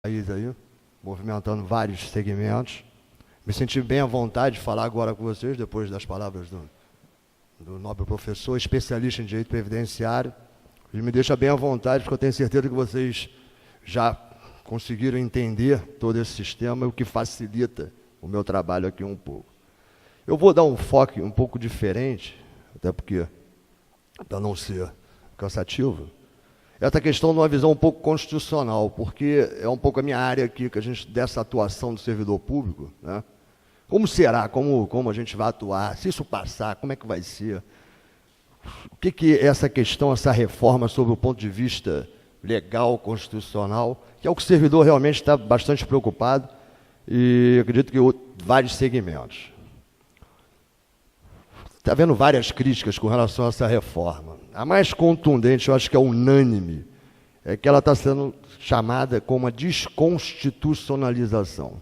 país aí, movimentando vários segmentos. Me senti bem à vontade de falar agora com vocês, depois das palavras do nobre professor, especialista em direito previdenciário. E me deixa bem à vontade, porque eu tenho certeza que vocês já conseguiram entender todo esse sistema, o que facilita o meu trabalho aqui um pouco. Eu vou dar um foco um pouco diferente, até porque, para não ser cansativo, essa questão de uma visão um pouco constitucional, porque é um pouco a minha área aqui, que a gente, dessa atuação do servidor público, né? Como será? Como a gente vai atuar? Se isso passar, como é que vai ser? O que essa questão, essa reforma, sob o ponto de vista legal, constitucional, que é o que o servidor realmente está bastante preocupado, e acredito que vários segmentos. Está havendo várias críticas com relação a essa reforma. A mais contundente, eu acho que é unânime, é que ela está sendo chamada como uma desconstitucionalização.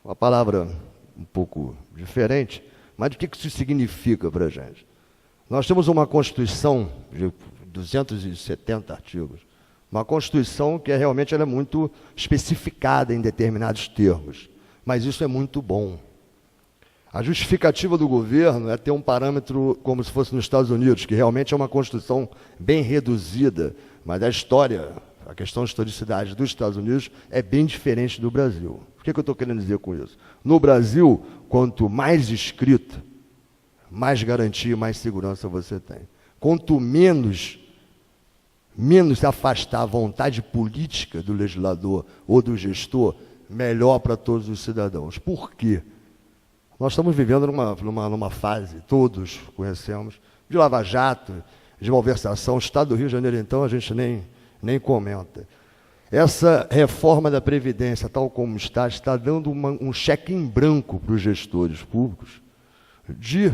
Uma palavra um pouco diferente, mas o que isso significa para a gente? Nós temos uma Constituição de 270 artigos, uma Constituição que realmente ela é muito especificada em determinados termos, mas isso é muito bom. A justificativa do governo é ter um parâmetro como se fosse nos Estados Unidos, que realmente é uma Constituição bem reduzida, mas a história, a questão de historicidade dos Estados Unidos é bem diferente do Brasil. O que eu estou querendo dizer com isso? No Brasil, quanto mais escrito, mais garantia, mais segurança você tem. Quanto menos se afastar a vontade política do legislador ou do gestor, melhor para todos os cidadãos. Por quê? Nós estamos vivendo numa fase, todos conhecemos, de lava-jato, de malversação. O Estado do Rio de Janeiro, então, a gente nem comenta. Essa reforma da Previdência, tal como está dando um cheque em branco para os gestores públicos de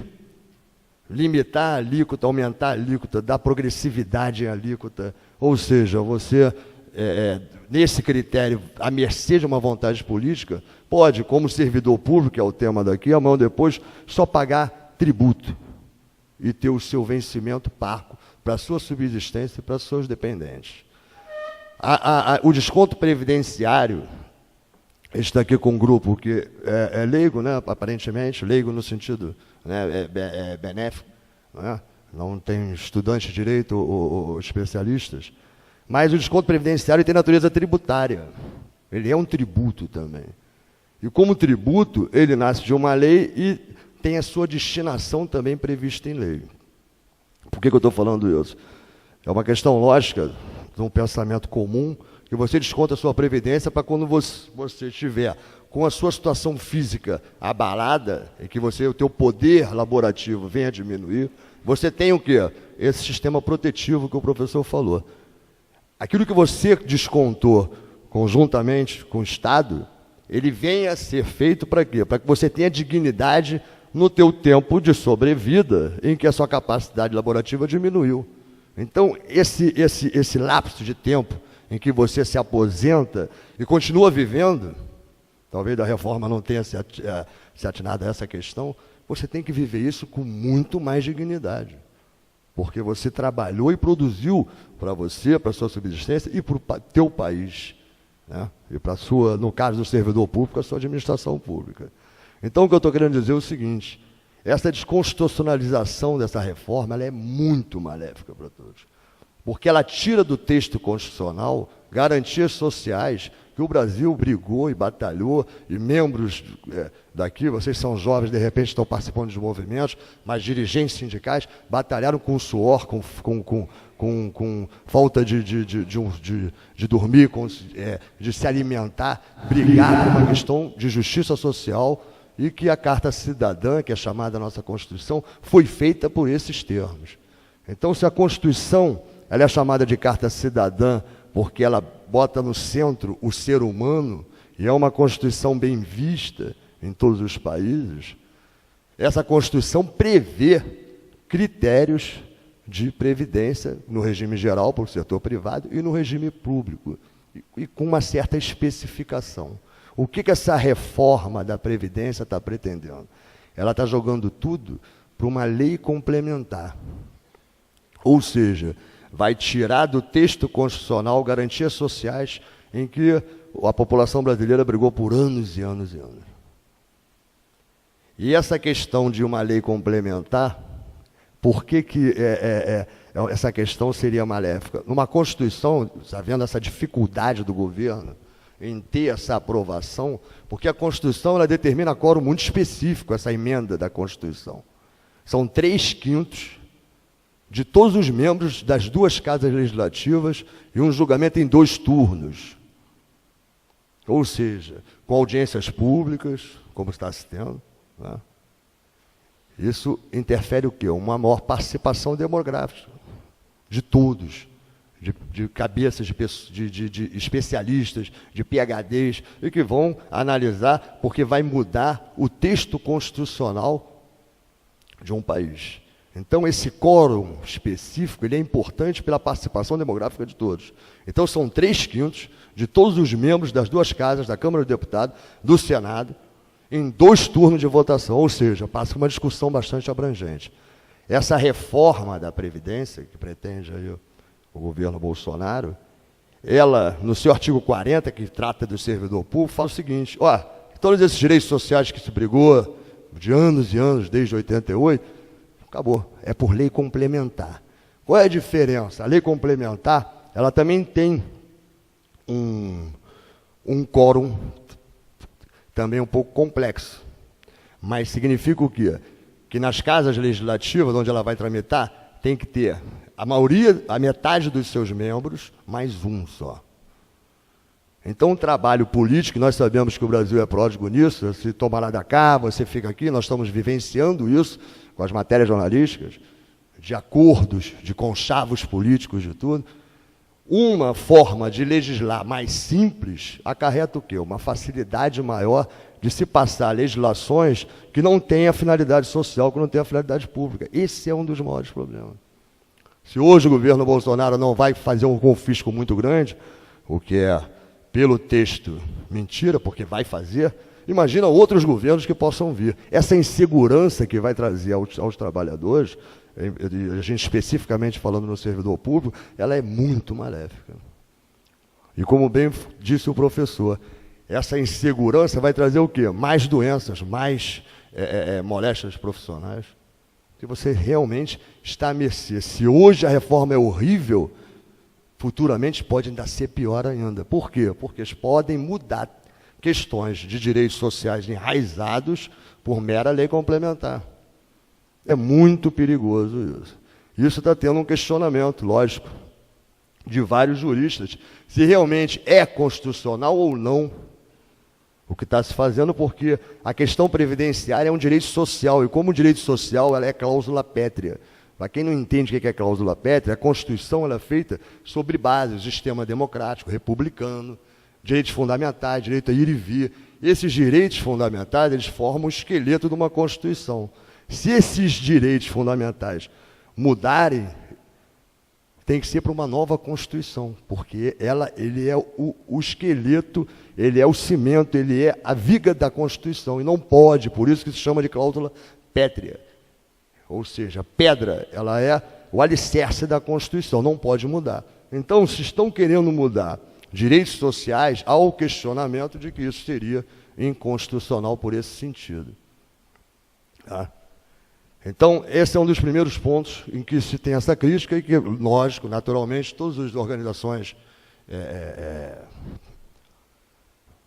limitar a alíquota, aumentar a alíquota, dar progressividade em alíquota, ou seja, você, nesse critério, à mercê de uma vontade política, pode, como servidor público, que é o tema daqui, amanhã depois, só pagar tributo e ter o seu vencimento pago para a sua subsistência e para os seus dependentes. O desconto previdenciário, está aqui com um grupo que é leigo, né, aparentemente, leigo no sentido, né, benéfico, né, não tem estudante de direito ou especialistas, mas o desconto previdenciário tem natureza tributária, ele é um tributo também. E como tributo, ele nasce de uma lei e tem a sua destinação também prevista em lei. Por que eu estou falando isso? É uma questão lógica, de um pensamento comum, que você desconta a sua previdência para quando você estiver com a sua situação física abalada, e que o teu poder laborativo venha a diminuir, você tem o quê? Esse sistema protetivo que o professor falou. Aquilo que você descontou conjuntamente com o Estado, ele vem a ser feito para quê? Para que você tenha dignidade no teu tempo de sobrevida, em que a sua capacidade laborativa diminuiu. Então, esse lapso de tempo em que você se aposenta e continua vivendo, talvez a reforma não tenha se atinado a essa questão, você tem que viver isso com muito mais dignidade. Porque você trabalhou e produziu para você, para a sua subsistência e para o teu país, né? E para a sua, no caso do servidor público, a sua administração pública. Então, o que eu estou querendo dizer é o seguinte: essa desconstitucionalização dessa reforma ela é muito maléfica para todos, porque ela tira do texto constitucional garantias sociais que o Brasil brigou e batalhou, e membros daqui, vocês são jovens, de repente estão participando de movimentos, mas dirigentes sindicais batalharam com suor, com falta de dormir, de se alimentar, brigar por uma questão de justiça social, e que a Carta Cidadã, que é chamada a nossa Constituição, foi feita por esses termos. Então, se a Constituição ela é chamada de Carta Cidadã porque ela bota no centro o ser humano, e é uma Constituição bem vista em todos os países, essa Constituição prevê critérios de previdência no regime geral para o setor privado e no regime público, e com uma certa especificação. O que essa reforma da Previdência está pretendendo? Ela está jogando tudo para uma lei complementar. Ou seja, vai tirar do texto constitucional garantias sociais em que a população brasileira brigou por anos e anos e anos. E essa questão de uma lei complementar, por que essa questão seria maléfica? Numa Constituição, sabendo essa dificuldade do governo em ter essa aprovação, porque a Constituição ela determina quórum muito específico, essa emenda da Constituição. São 3/5 de todos os membros das duas casas legislativas e um julgamento em 2 turnos. Ou seja, com audiências públicas, como está se tendo, né? Isso interfere o quê? Uma maior participação demográfica de todos, de cabeças, de especialistas, de PhDs, e que vão analisar, porque vai mudar o texto constitucional de um país. Então, esse quórum específico ele é importante pela participação demográfica de todos. Então, são 3/5 de todos os membros das duas casas, da Câmara dos Deputados, do Senado, em 2 turnos de votação, ou seja, passa uma discussão bastante abrangente. Essa reforma da Previdência, que pretende aí o governo Bolsonaro, ela, no seu artigo 40, que trata do servidor público, fala o seguinte: todos esses direitos sociais que se brigou de anos e anos, desde 88, acabou, é por lei complementar. Qual é a diferença? A lei complementar, ela também tem um quórum também um pouco complexo, mas significa o quê? Que nas casas legislativas, onde ela vai tramitar, tem que ter a maioria, a metade dos seus membros, mais um só. Então, o trabalho político, nós sabemos que o Brasil é pródigo nisso, se toma lá da cá, você fica aqui, nós estamos vivenciando isso com as matérias jornalísticas, de acordos, de conchavos políticos, de tudo. Uma forma de legislar mais simples acarreta o quê? Uma facilidade maior de se passar legislações que não têm a finalidade social, que não têm a finalidade pública. Esse é um dos maiores problemas. Se hoje o governo Bolsonaro não vai fazer um confisco muito grande, o que é, pelo texto, mentira, porque vai fazer, imagina outros governos que possam vir. Essa insegurança que vai trazer aos trabalhadores, a gente especificamente falando no servidor público, ela é muito maléfica. E como bem disse o professor, essa insegurança vai trazer o quê? Mais doenças, mais moléstias profissionais. Que você realmente está à mercê. Se hoje a reforma é horrível, futuramente pode ainda ser pior ainda. Por quê? Porque eles podem mudar questões de direitos sociais enraizados por mera lei complementar. É muito perigoso isso. Isso está tendo um questionamento, lógico, de vários juristas, se realmente é constitucional ou não o que está se fazendo, porque a questão previdenciária é um direito social, e como direito social ela é cláusula pétrea. Para quem não entende o que é cláusula pétrea, a Constituição ela é feita sobre base do sistema democrático, republicano, direitos fundamentais, direito a ir e vir. Esses direitos fundamentais eles formam o esqueleto de uma Constituição. Se esses direitos fundamentais mudarem, tem que ser para uma nova Constituição, porque ele é o esqueleto, ele é o cimento, ele é a viga da Constituição, e não pode, por isso que se chama de cláusula pétrea. Ou seja, pedra, ela é o alicerce da Constituição, não pode mudar. Então, se estão querendo mudar direitos sociais, há o questionamento de que isso seria inconstitucional por esse sentido. Tá? Então, esse é um dos primeiros pontos em que se tem essa crítica e que, lógico, naturalmente, todas as organizações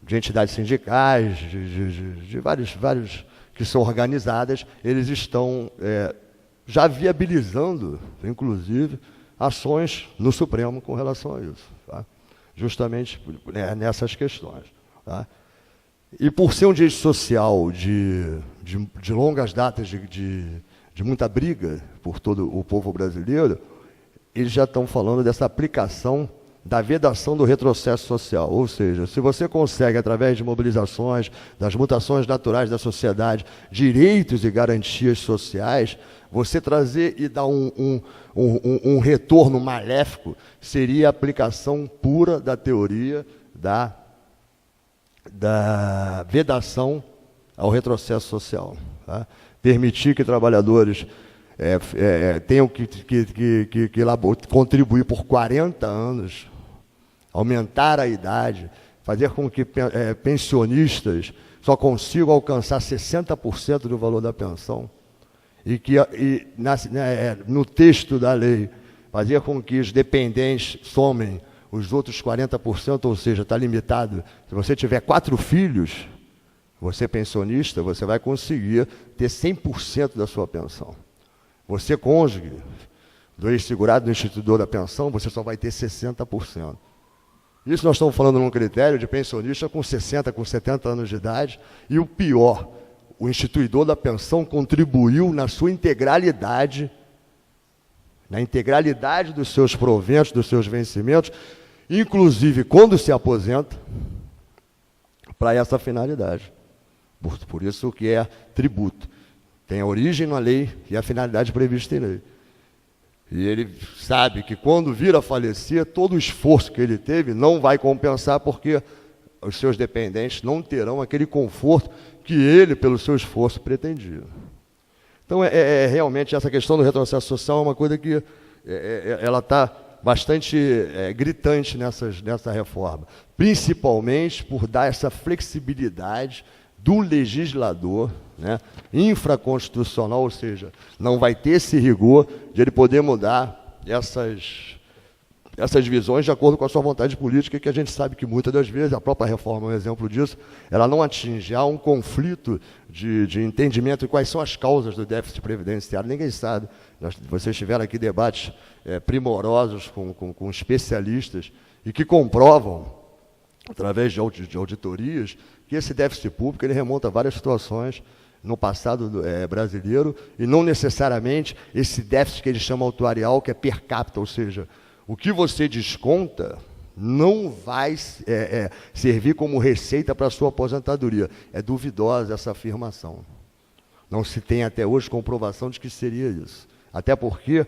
de entidades sindicais, de vários que são organizadas, eles estão já viabilizando, inclusive, ações no Supremo com relação a isso, tá? Justamente nessas questões. Tá? E por ser um direito social de longas datas, de muita briga por todo o povo brasileiro, eles já estão falando dessa aplicação da vedação do retrocesso social. Ou seja, se você consegue, através de mobilizações, das mutações naturais da sociedade, direitos e garantias sociais, você trazer e dar um retorno maléfico, seria a aplicação pura da teoria da vedação ao retrocesso social. Tá? Permitir que trabalhadores tenham que contribuir por 40 anos, aumentar a idade, fazer com que pensionistas só consigam alcançar 60% do valor da pensão, no texto da lei, fazer com que os dependentes somem os outros 40%, ou seja, está limitado. Se você tiver 4 filhos, você pensionista, você vai conseguir ter 100% da sua pensão. Você cônjuge, do ex-segurado, do instituidor da pensão, você só vai ter 60%. Isso nós estamos falando num critério de pensionista com 60, com 70 anos de idade, e o pior, o instituidor da pensão contribuiu na sua integralidade, dos seus proventos, dos seus vencimentos, inclusive quando se aposenta, para essa finalidade. Por isso que é tributo. Tem a origem na lei e a finalidade prevista em lei. E ele sabe que quando vir a falecer, todo o esforço que ele teve não vai compensar, porque os seus dependentes não terão aquele conforto que ele, pelo seu esforço, pretendia. Então, realmente, essa questão do retrocesso social é uma coisa que ela está bastante gritante nessa reforma, principalmente por dar essa flexibilidade do legislador, né, infraconstitucional, ou seja, não vai ter esse rigor de ele poder mudar essas visões de acordo com a sua vontade política, que a gente sabe que muitas das vezes, a própria reforma é um exemplo disso, ela não atinge. Há um conflito de entendimento de quais são as causas do déficit previdenciário, ninguém sabe. Vocês tiveram aqui debates primorosos com especialistas e que comprovam, através de auditorias, que esse déficit público ele remonta a várias situações no passado brasileiro, e não necessariamente esse déficit que eles chamam autuarial, que é per capita, ou seja, o que você desconta não vai servir como receita para a sua aposentadoria. É duvidosa essa afirmação. Não se tem até hoje comprovação de que seria isso. Até porque,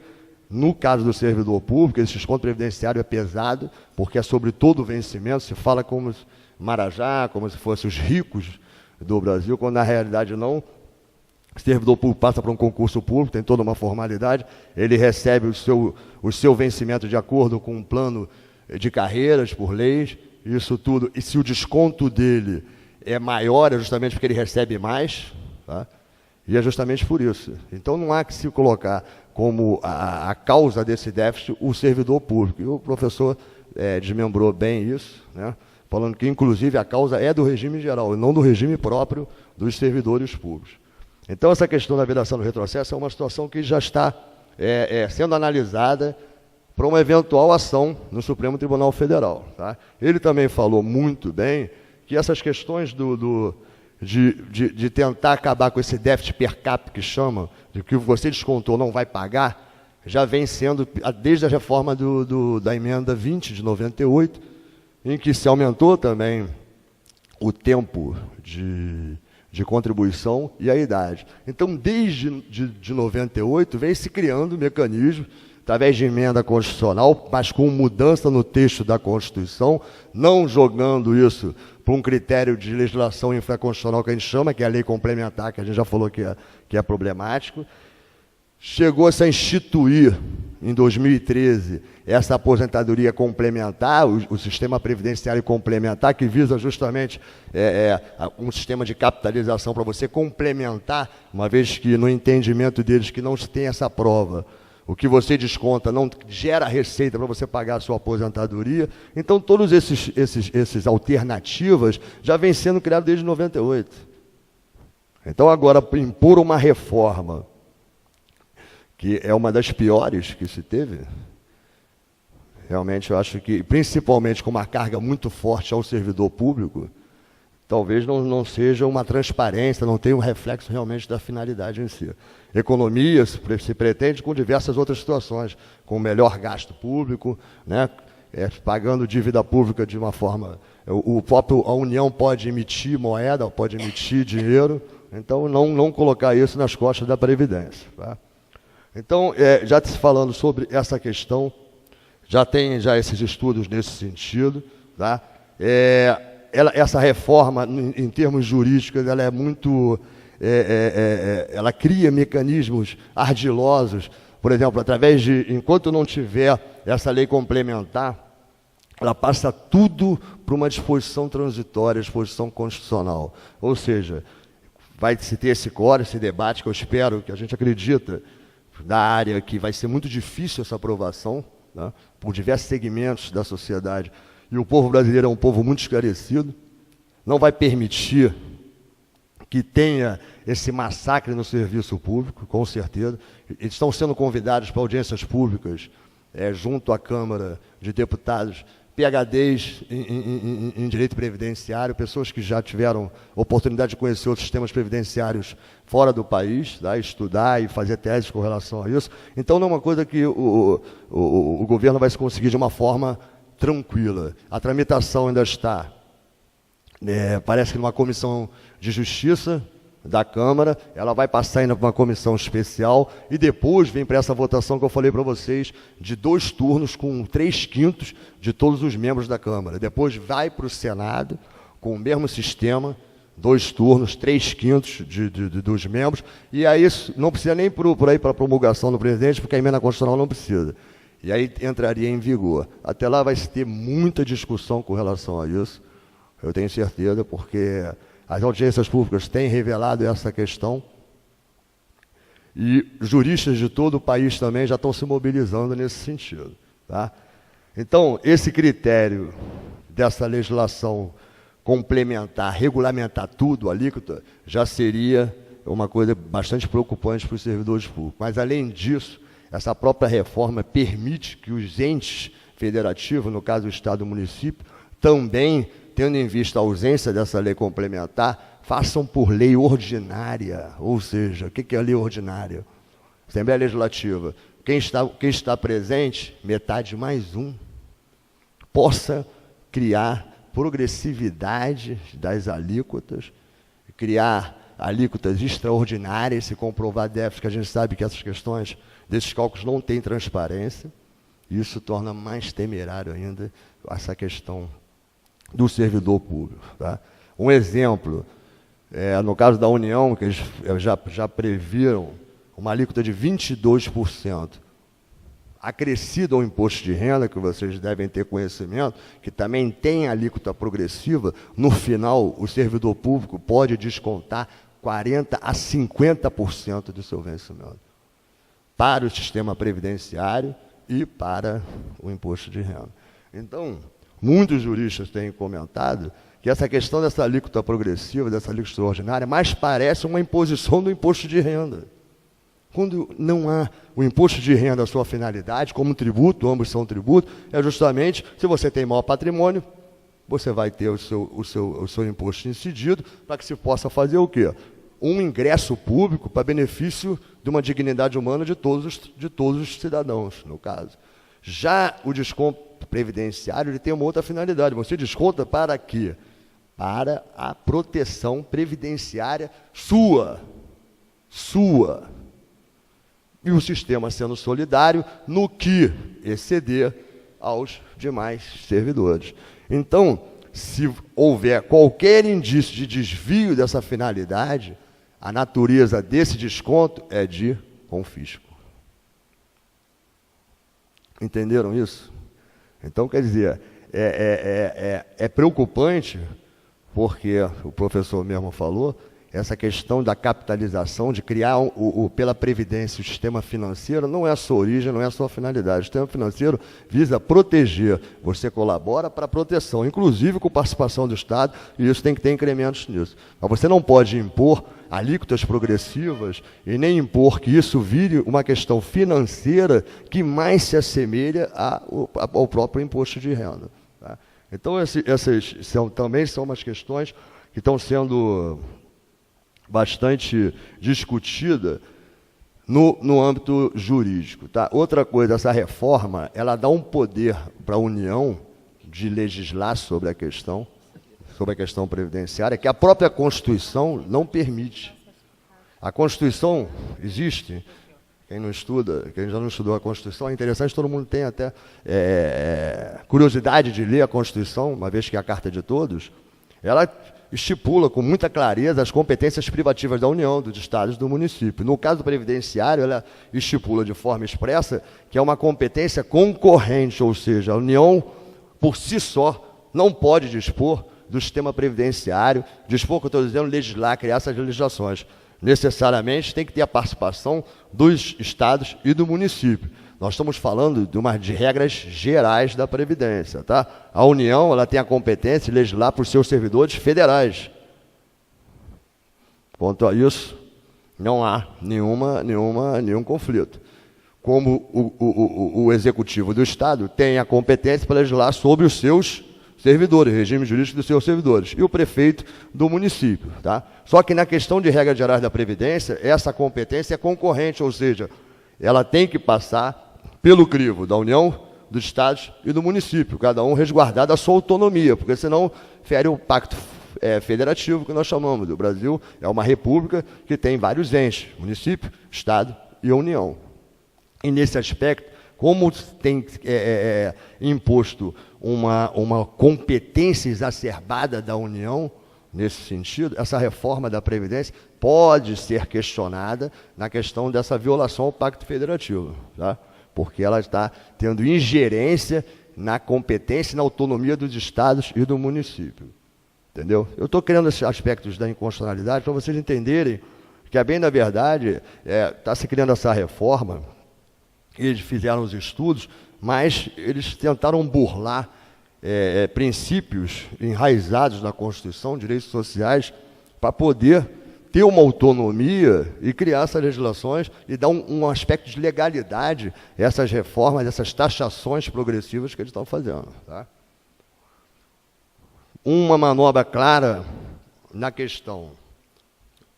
no caso do servidor público, esse desconto previdenciário é pesado, porque é sobre todo o vencimento, se fala como Marajá, como se fossem os ricos do Brasil, quando na realidade não. O servidor público passa para um concurso público, tem toda uma formalidade, ele recebe o seu vencimento de acordo com um plano de carreiras, por leis, isso tudo. E se o desconto dele é maior, é justamente porque ele recebe mais, tá? E é justamente por isso. Então não há que se colocar como a causa desse déficit o servidor público. E o professor desmembrou bem isso, né? Falando que, inclusive, a causa é do regime geral, e não do regime próprio dos servidores públicos. Então, essa questão da vedação do retrocesso é uma situação que já está sendo analisada para uma eventual ação no Supremo Tribunal Federal. Tá? Ele também falou muito bem que essas questões de tentar acabar com esse déficit per capita que chama, de que você descontou não vai pagar, já vem sendo, desde a reforma da emenda 20 de 98, em que se aumentou também o tempo de contribuição e a idade. Então, desde de 98, vem se criando mecanismos, através de emenda constitucional, mas com mudança no texto da Constituição, não jogando isso para um critério de legislação infraconstitucional que a gente chama, que é a lei complementar, que a gente já falou que é problemático. Chegou-se a instituir, em 2013, essa aposentadoria complementar, o sistema previdenciário complementar, que visa justamente um sistema de capitalização para você complementar, uma vez que no entendimento deles que não se tem essa prova, o que você desconta não gera receita para você pagar a sua aposentadoria. Então, todas essas alternativas já vêm sendo criadas desde 98. Então, agora, impor uma reforma, que é uma das piores que se teve, realmente eu acho que, principalmente com uma carga muito forte ao servidor público, talvez não seja uma transparência, não tenha um reflexo realmente da finalidade em si. Economia se pretende com diversas outras situações, com melhor gasto público, né, pagando dívida pública de uma forma... a União pode emitir moeda, pode emitir dinheiro, então não colocar isso nas costas da Previdência. Tá? Então, já se falando sobre essa questão, já tem esses estudos nesse sentido, tá? Essa reforma, em termos jurídicos, ela é muito... ela cria mecanismos ardilosos, por exemplo, através de... Enquanto não tiver essa lei complementar, ela passa tudo para uma disposição transitória, disposição constitucional. Ou seja, vai se ter esse core, esse debate, que eu espero, que a gente acredita, da área, que vai ser muito difícil essa aprovação, né, por diversos segmentos da sociedade. E o povo brasileiro é um povo muito esclarecido, não vai permitir que tenha esse massacre no serviço público, com certeza. Eles estão sendo convidados para audiências públicas, junto à Câmara de Deputados, PhDs em direito previdenciário, pessoas que já tiveram oportunidade de conhecer outros sistemas previdenciários fora do país, tá? Estudar e fazer teses com relação a isso. Então, não é uma coisa que o governo vai se conseguir de uma forma tranquila. A tramitação ainda está, parece que numa comissão de justiça da Câmara, ela vai passar ainda para uma comissão especial e depois vem para essa votação que eu falei para vocês, de 2 turnos com 3/5 de todos os membros da Câmara. Depois vai para o Senado com o mesmo sistema, 2 turnos, 3/5 dos membros, e aí não precisa nem por aí para a promulgação do presidente, porque a emenda constitucional não precisa. E aí entraria em vigor. Até lá vai se ter muita discussão com relação a isso, eu tenho certeza, porque as audiências públicas têm revelado essa questão e juristas de todo o país também já estão se mobilizando nesse sentido. Tá? Então, esse critério dessa legislação complementar, regulamentar tudo, alíquota, já seria uma coisa bastante preocupante para os servidores públicos. Mas, além disso, essa própria reforma permite que os entes federativos, no caso do Estado e do município, também, tendo em vista a ausência dessa lei complementar, façam por lei ordinária. Ou seja, o que é a lei ordinária? Assembleia Legislativa. Quem está presente, metade mais um, possa criar progressividade das alíquotas, criar alíquotas extraordinárias, se comprovar déficit, que a gente sabe que essas questões desses cálculos não têm transparência. Isso torna mais temerário ainda essa questão do servidor público. Tá? Um exemplo, no caso da União, que eles já previram uma alíquota de 22%, acrescido ao imposto de renda, que vocês devem ter conhecimento, que também tem alíquota progressiva, no final o servidor público pode descontar 40% a 50% do seu vencimento para o sistema previdenciário e para o imposto de renda. Então, muitos juristas têm comentado que essa questão dessa alíquota progressiva, dessa alíquota extraordinária, mais parece uma imposição do imposto de renda. Quando não há o imposto de renda a sua finalidade, como tributo, ambos são tributo, é justamente, se você tem maior patrimônio, você vai ter o seu imposto incidido, para que se possa fazer o quê? Um ingresso público para benefício de uma dignidade humana de todos os cidadãos, no caso. Já o desconto previdenciário, ele tem uma outra finalidade. Você desconta para quê? Para a proteção previdenciária sua. E o sistema sendo solidário no que exceder aos demais servidores. Então, se houver qualquer indício de desvio dessa finalidade, a natureza desse desconto é de confisco. Entenderam isso? Então, quer dizer, é preocupante, porque o professor mesmo falou, essa questão da capitalização, de criar pela Previdência o sistema financeiro, não é a sua origem, não é a sua finalidade. O sistema financeiro visa proteger. Você colabora para a proteção, inclusive com participação do Estado, e isso tem que ter incrementos nisso. Mas você não pode impor alíquotas progressivas e nem impor que isso vire uma questão financeira que mais se assemelha ao próprio imposto de renda. Tá? Então, essas também são umas questões que estão sendo bastante discutida no âmbito jurídico. Tá? Outra coisa, essa reforma, ela dá um poder para a União de legislar sobre a questão previdenciária, que a própria Constituição não permite. A Constituição existe, quem já não estudou a Constituição, é interessante, todo mundo tem até curiosidade de ler a Constituição, uma vez que é a Carta de Todos, ela estipula com muita clareza as competências privativas da União, dos Estados e do município. No caso do previdenciário, ela estipula de forma expressa que é uma competência concorrente, ou seja, a União por si só, não pode dispor do sistema previdenciário, dispor, que eu estou dizendo, legislar, criar essas legislações. Necessariamente tem que ter a participação dos estados e do município. Nós estamos falando de regras gerais da Previdência. Tá? A União ela tem a competência de legislar para os seus servidores federais. Quanto a isso, não há nenhum conflito. Como o Executivo do Estado tem a competência para legislar sobre os seus servidores, regime jurídico dos seus servidores, e o prefeito do município. Tá? Só que na questão de regras gerais da Previdência, essa competência é concorrente, ou seja, ela tem que passar pelo crivo da União, dos Estados e do município, cada um resguardado a sua autonomia, porque senão fere o pacto federativo que nós chamamos. O Brasil é uma república que tem vários entes, município, Estado e a União. E nesse aspecto, como tem imposto uma competência exacerbada da União, nesse sentido, essa reforma da Previdência pode ser questionada na questão dessa violação ao Pacto Federativo, tá? Porque ela está tendo ingerência na competência e na autonomia dos estados e do município. Entendeu? Eu estou criando esses aspectos da inconstitucionalidade para vocês entenderem que, a bem da verdade, está se criando essa reforma. Eles fizeram os estudos, mas eles tentaram burlar princípios enraizados na Constituição, direitos sociais, para poder ter uma autonomia e criar essas legislações e dar um aspecto de legalidade a essas reformas, essas taxações progressivas que eles estão fazendo. Tá? Uma manobra clara na questão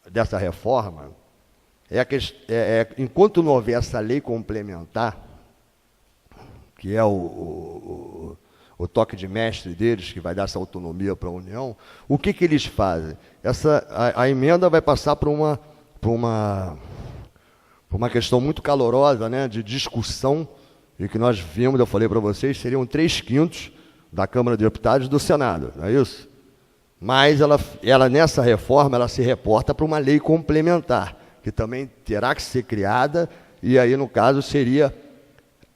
dessa reforma enquanto não houver essa lei complementar, que é o toque de mestre deles, que vai dar essa autonomia para a União, o que eles fazem? A emenda vai passar por uma questão muito calorosa, né, de discussão, e que nós vimos, eu falei para vocês, seriam 3/5 da Câmara de Deputados e do Senado, não é isso? Mas ela nessa reforma, ela se reporta para uma lei complementar, que também terá que ser criada, e aí, no caso, seria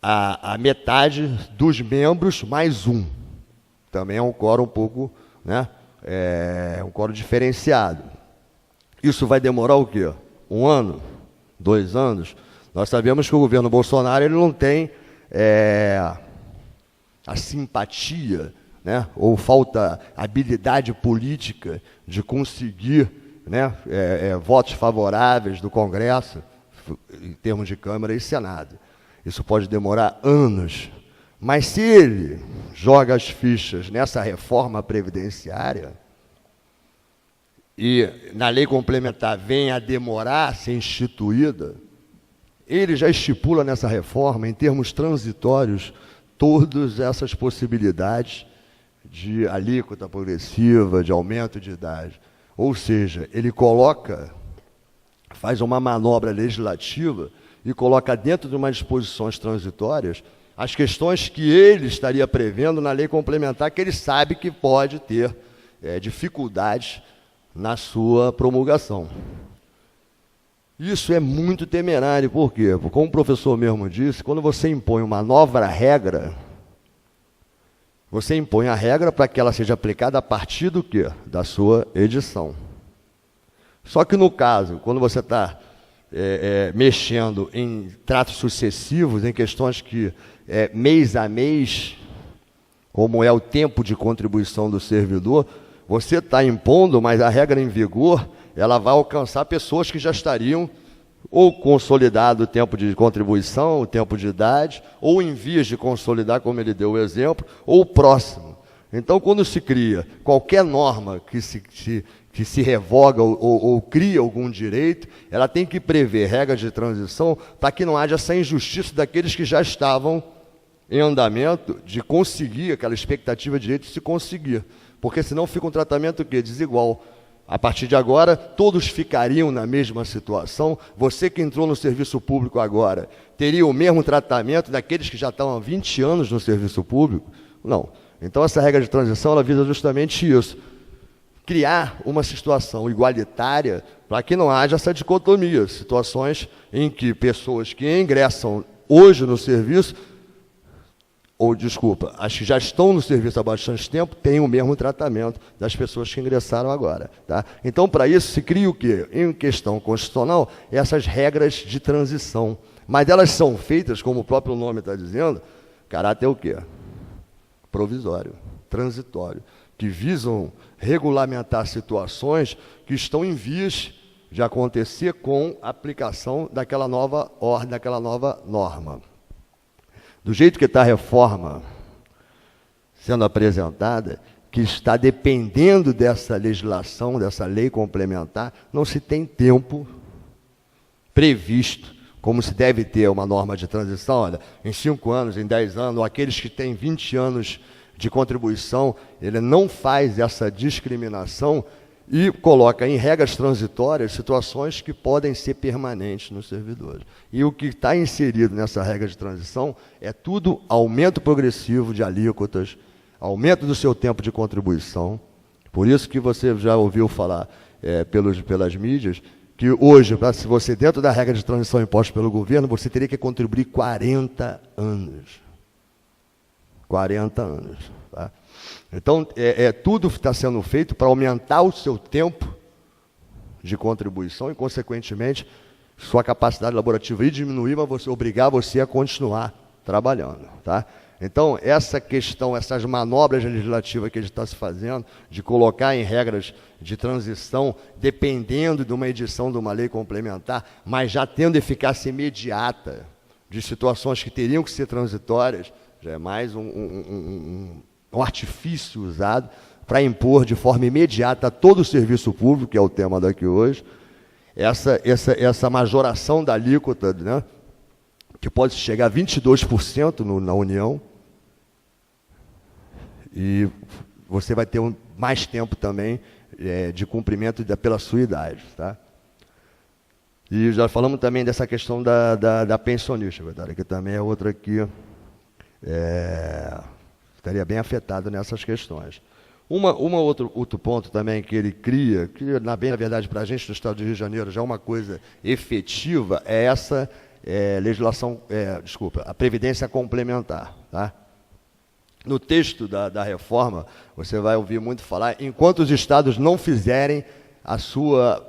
a metade dos membros mais um. Também é um quórum um pouco, né, um quórum diferenciado. Isso vai demorar o quê? 1 ano? 2 anos? Nós sabemos que o governo Bolsonaro ele não tem a simpatia, né, ou falta habilidade política de conseguir, né, votos favoráveis do Congresso, em termos de Câmara e Senado. Isso pode demorar anos. Mas se ele joga as fichas nessa reforma previdenciária e na lei complementar vem a demorar a ser instituída, ele já estipula nessa reforma, em termos transitórios, todas essas possibilidades de alíquota progressiva, de aumento de idade. Ou seja, ele faz uma manobra legislativa e coloca dentro de umas disposições transitórias as questões que ele estaria prevendo na lei complementar, que ele sabe que pode ter dificuldades na sua promulgação. Isso é muito temerário, por quê? Porque, como o professor mesmo disse, quando você impõe uma nova regra, você impõe a regra para que ela seja aplicada a partir do quê? Da sua edição. Só que no caso, quando você está mexendo em tratos sucessivos, em questões que mês a mês, como é o tempo de contribuição do servidor, você está impondo, mas a regra em vigor, ela vai alcançar pessoas que já estariam ou consolidado o tempo de contribuição, o tempo de idade, ou em vias de consolidar, como ele deu o exemplo, ou próximo. Então, quando se cria qualquer norma que se revoga ou cria algum direito, ela tem que prever regras de transição para que não haja essa injustiça daqueles que já estavam em andamento de conseguir aquela expectativa de direito se conseguir. Porque senão fica um tratamento o quê? Desigual. A partir de agora, todos ficariam na mesma situação. Você que entrou no serviço público agora, teria o mesmo tratamento daqueles que já estão há 20 anos no serviço público? Não. Então, essa regra de transição, ela visa justamente isso. Criar uma situação igualitária para que não haja essa dicotomia. Situações em que pessoas que ingressam hoje no serviço, ou desculpa, as que já estão no serviço há bastante tempo, têm o mesmo tratamento das pessoas que ingressaram agora. Tá? Então, para isso, se cria o quê? Em questão constitucional, essas regras de transição. Mas elas são feitas, como o próprio nome está dizendo, caráter o quê? Provisório, transitório, que visam regulamentar situações que estão em vias de acontecer com a aplicação daquela nova ordem, daquela nova norma. Do jeito que está a reforma sendo apresentada, que está dependendo dessa legislação, dessa lei complementar, não se tem tempo previsto, como se deve ter uma norma de transição, olha, em 5 anos, em 10 anos, ou aqueles que têm 20 anos de contribuição, ele não faz essa discriminação e coloca em regras transitórias situações que podem ser permanentes nos servidores. E o que está inserido nessa regra de transição é tudo aumento progressivo de alíquotas, aumento do seu tempo de contribuição. Por isso que você já ouviu falar pelas mídias, que hoje, se você dentro da regra de transição imposta pelo governo, você teria que contribuir 40 anos. 40 anos. Tá? Então, tudo está sendo feito para aumentar o seu tempo de contribuição e, consequentemente, sua capacidade laborativa e diminuir, mas obrigar você a continuar trabalhando. Tá? Então, essa questão, essas manobras legislativas que a gente está se fazendo, de colocar em regras de transição, dependendo de uma edição de uma lei complementar, mas já tendo eficácia imediata de situações que teriam que ser transitórias, já é mais um artifício usado para impor de forma imediata todo o serviço público, que é o tema daqui hoje, essa majoração da alíquota, né, que pode chegar a 22% na União, e você vai ter mais tempo também de cumprimento pela sua idade. Tá? E já falamos também dessa questão da pensionista, verdade? Que também é outra que estaria bem afetado nessas questões. Outro ponto também que ele cria, que na verdade para a gente no Estado do Rio de Janeiro já é uma coisa efetiva, é essa legislação, a Previdência Complementar. Tá? No texto da reforma, você vai ouvir muito falar, enquanto os estados não fizerem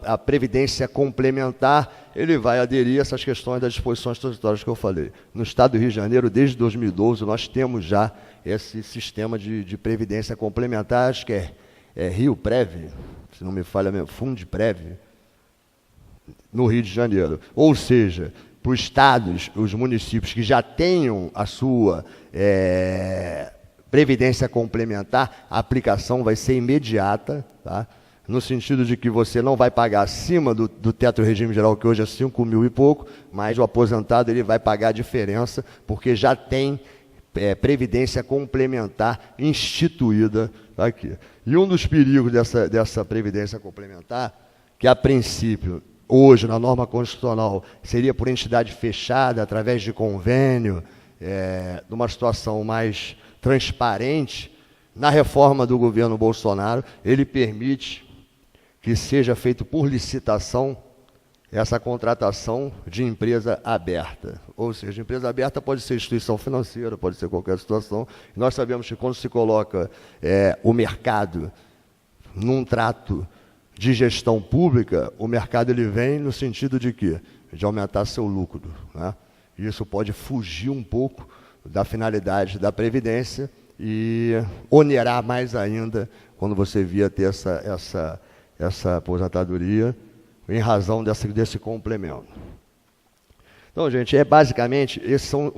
a Previdência Complementar, ele vai aderir a essas questões das disposições transitórias que eu falei. No Estado do Rio de Janeiro, desde 2012, nós temos já esse sistema de Previdência Complementar, acho que é Rio Prev, se não me falha mesmo, Fundprev, no Rio de Janeiro. Ou seja, para os estados, os municípios que já tenham a sua Previdência Complementar, a aplicação vai ser imediata, tá? No sentido de que você não vai pagar acima do teto do regime geral, que hoje é 5 mil e pouco, mas o aposentado ele vai pagar a diferença, porque já tem Previdência Complementar instituída aqui. E um dos perigos dessa Previdência Complementar, que a princípio, hoje, na norma constitucional, seria por entidade fechada, através de convênio, numa situação mais transparente, na reforma do governo Bolsonaro, ele permite que seja feito por licitação essa contratação de empresa aberta. Ou seja, empresa aberta pode ser instituição financeira, pode ser qualquer situação. Nós sabemos que quando se coloca o mercado num trato de gestão pública, o mercado ele vem no sentido de quê? De aumentar seu lucro. Né? Isso pode fugir um pouco da finalidade da Previdência e onerar mais ainda quando você via ter essa aposentadoria em razão desse complemento. Então, gente, basicamente, esses são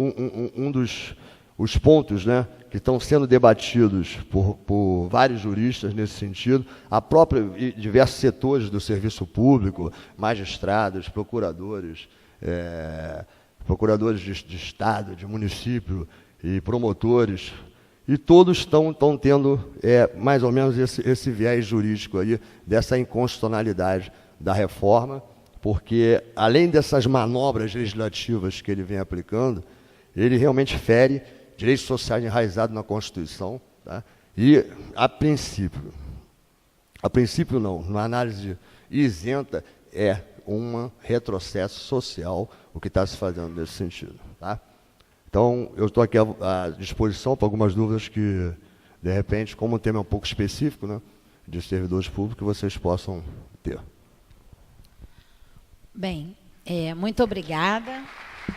os pontos, né, que estão sendo debatidos por vários juristas nesse sentido, e diversos setores do serviço público, magistrados, procuradores, procuradores de Estado, de município e promotores, e todos estão tendo mais ou menos esse viés jurídico aí, dessa inconstitucionalidade da reforma, porque, além dessas manobras legislativas que ele vem aplicando, ele realmente fere direitos sociais enraizados na Constituição, tá? E, a princípio não, numa análise isenta, um retrocesso social o que está se fazendo nesse sentido. Tá? Então, eu estou aqui à disposição para algumas dúvidas que, de repente, como o tema é um pouco específico, né, de servidores públicos, vocês possam ter. Bem, muito obrigada.